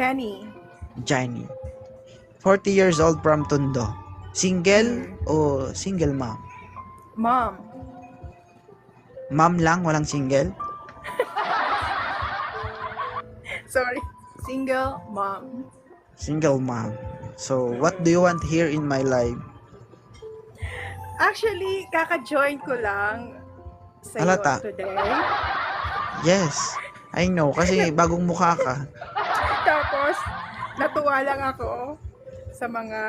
Jenny. Jenny. 40 years old from Tondo. Single o single mom? Mom. Mom lang, walang single? Sorry. Single mom. Single mom. So, what do you want here in my life? Actually, kaka-join ko lang sa'yo Halata. today. Yes. I know, kasi bagong mukha ka. Tapos, natuwa lang ako sa mga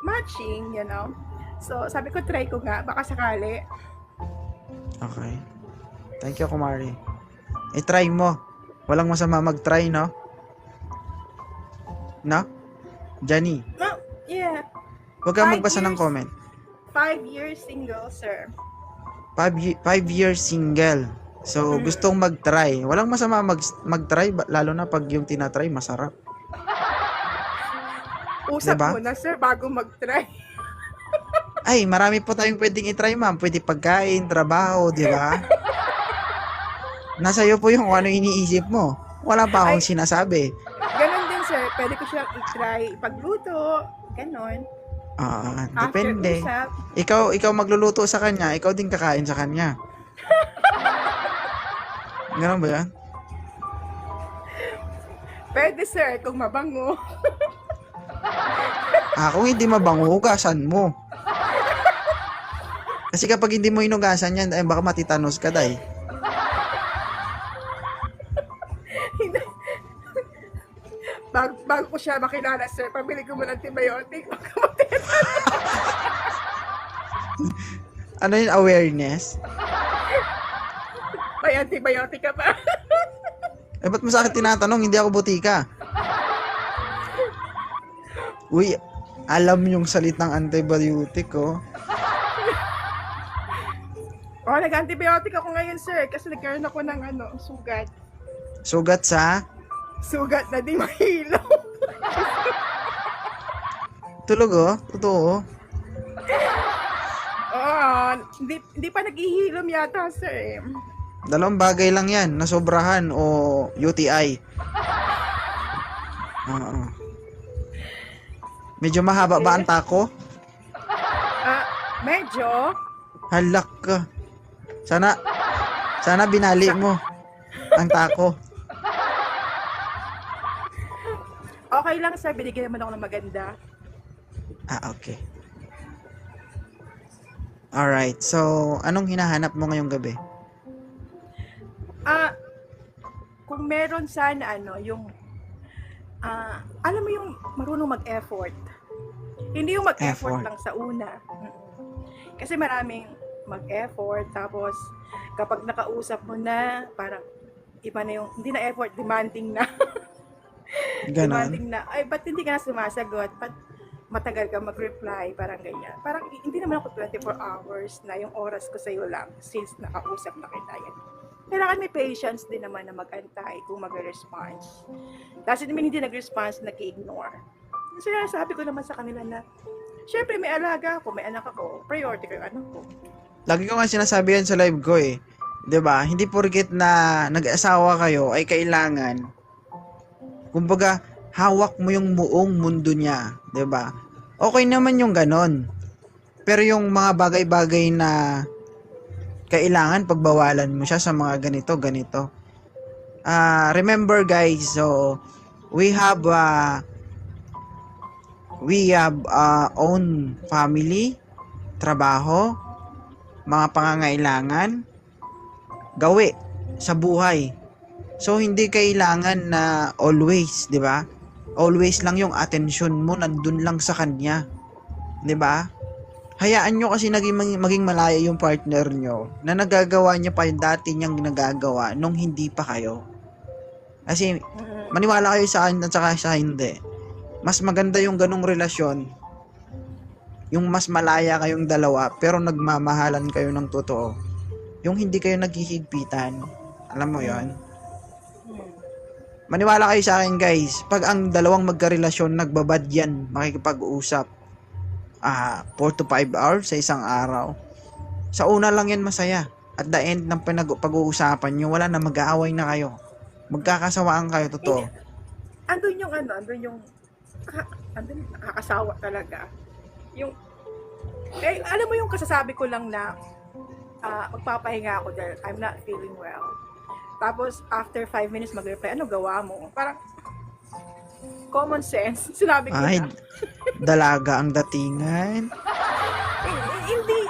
matching, you know. So, sabi ko, try ko nga. Baka sakali. Okay. Thank you, Kumari. I-try mo. Walang masama mag-try, no? No? Jenny, No, yeah. huwag kang 5 magbasa ng years. comment. 5 years single, sir. 5 years single. So, gustong mag-try. Walang masama mag-try, lalo na pag yung tinatry, masarap. Usap Diba? muna, sir, bago mag-try. Ay, marami po tayong pwedeng i-try, ma'am. Pwede pagkain, trabaho, di ba? Nasa iyo po yung kung ano iniisip mo. Wala pa akong sinasabi. Ganon din, sir. Pwede ko siyang i-try pagluto. Ganon. Depende. After usap. Ikaw magluluto sa kanya, ikaw din kakain sa kanya. Ganun ba yan? Pwede, sir, kung mabango. Kung hindi mabango, hugasan mo. Kasi kapag hindi mo hinugasan yan, ay baka matitanos ka, day. Bago ko siya makilala, sir, pabili ko muna antibiotic. Ano yung awareness? May antibiotic ka pa. Ba't mo sa akin tinatanong? Hindi ako butika. Uy, alam yung salitang antibiotic, oh. Nag-antibiotic ako ngayon, sir, kasi nagkaroon ako ng sugat. Sugat sa? Sugat na di mahilo. Tulog, oh. Totoo. Hindi pa naghihilom yata, sir. Dalawang bagay lang yan, nasobrahan o UTI. Oo. Medyo mahaba ba ang tako? Medyo. Halak ka. Sana binali mo ang tako. Okay lang, sir. Binigyan naman ako ng maganda. Okay. Alright, so anong hinahanap mo ngayong gabi? Kung meron sana yung alam mo yung marunong mag-effort. Hindi yung mag-effort Effort. lang sa una. Kasi maraming mag-effort, tapos kapag nakausap mo na, parang iba na yung, hindi na effort, demanding na. Ganon. Demanding na, ay, ba't hindi ka na sumasagot? Ba't matagal ka mag-reply? Parang ganyan. Parang hindi naman ako 24 hours na yung oras ko sa'yo lang since nakausap na kita yan. Kailangan may patience din naman na mag-antay kung mag-response. Kasi naman hindi nag-response, nag-ignore. Kasi sabi ko naman sa kanila na, syempre may alaga ako, may anak ako, priority ko yung anak ko. Lagi ko nga sinasabi yan sa live ko eh. 'Di ba? Hindi porket na nag-asawa kayo ay kailangan kumbaga hawak mo yung buong mundo niya, 'di ba? Okay naman yung ganon. Pero yung mga bagay-bagay na kailangan pagbawalan mo siya sa mga ganito. Remember guys, so we have own family, trabaho, mga pangangailangan, gawi sa buhay. So hindi kailangan na always, 'di ba? Always lang yung attention mo nandun lang sa kanya. 'Di ba? Hayaan nyo kasi maging malaya yung partner nyo na nagagawa niya pa yung dati niyang nagagawa nung hindi pa kayo. Kasi maniwala kayo sa akin at saka sa hindi. Mas maganda yung ganong relasyon, yung mas malaya kayong dalawa pero nagmamahalan kayo ng totoo. Yung hindi kayo naghihigpitan. Alam mo yon? Maniwala kayo sa akin guys, pag ang dalawang magkarelasyon nagbabad yan, makikipag-usap 4 to 5 hours sa isang araw. Sa una lang yan masaya. At the end ng pag-uusapan nyo, wala na, mag-aaway na kayo. Magkakasawaan kayo, totoo. andun yung ano, andun nakakasawa talaga. Yung, alam mo yung kasasabi ko lang na magpapahinga ako dahil I'm not feeling well. Tapos, after 5 minutes mag-reply, ano gawa mo? Parang, common sense, sinabi ko Ay, na. dalaga ang datingan.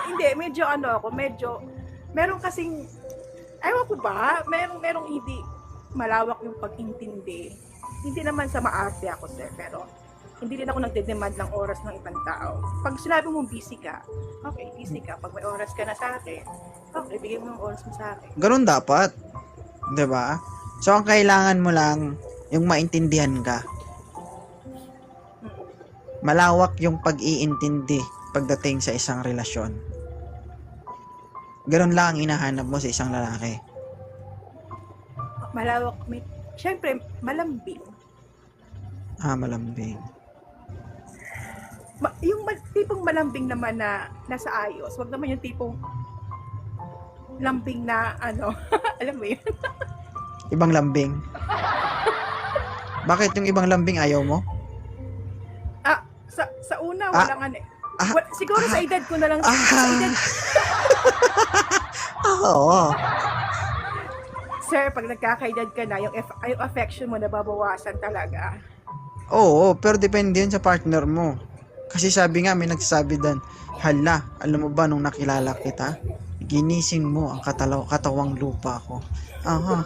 Hindi, medyo ano ako, meron kasing, ewan ko ba, merong hindi malawak yung pag-intindi. Hindi naman sa maarte ako, sir, pero hindi din ako nagde-demand ng oras ng ibang tao. Pag sinabi mong busy ka, okay, busy ka. Pag may oras ka na sa akin, okay, bigay mo ng oras mo sa akin. Ganun dapat. 'Di ba? So, ang kailangan mo lang, yung maintindihan ka. Malawak yung pag-iintindi pagdating sa isang relasyon. Ganun lang ang hinahanap mo sa isang lalaki. Malawak, syempre, malambing. Malambing. Yung tipong malambing naman na nasa ayos, wag naman yung tipong lambing na ano, alam mo yun? Ibang lambing. Bakit yung ibang lambing ayaw mo? Sa una, walang ano eh. Siguro sa edad ko na lang, sa edad, Oo. sir, pag nagkakaedad ka na, yung affection mo nababawasan talaga. Oo, pero depende yun sa partner mo. Kasi sabi nga, may nagsasabi doon, hala, alam mo ba nung nakilala kita, ginising mo ang katawang lupa ko. Aha.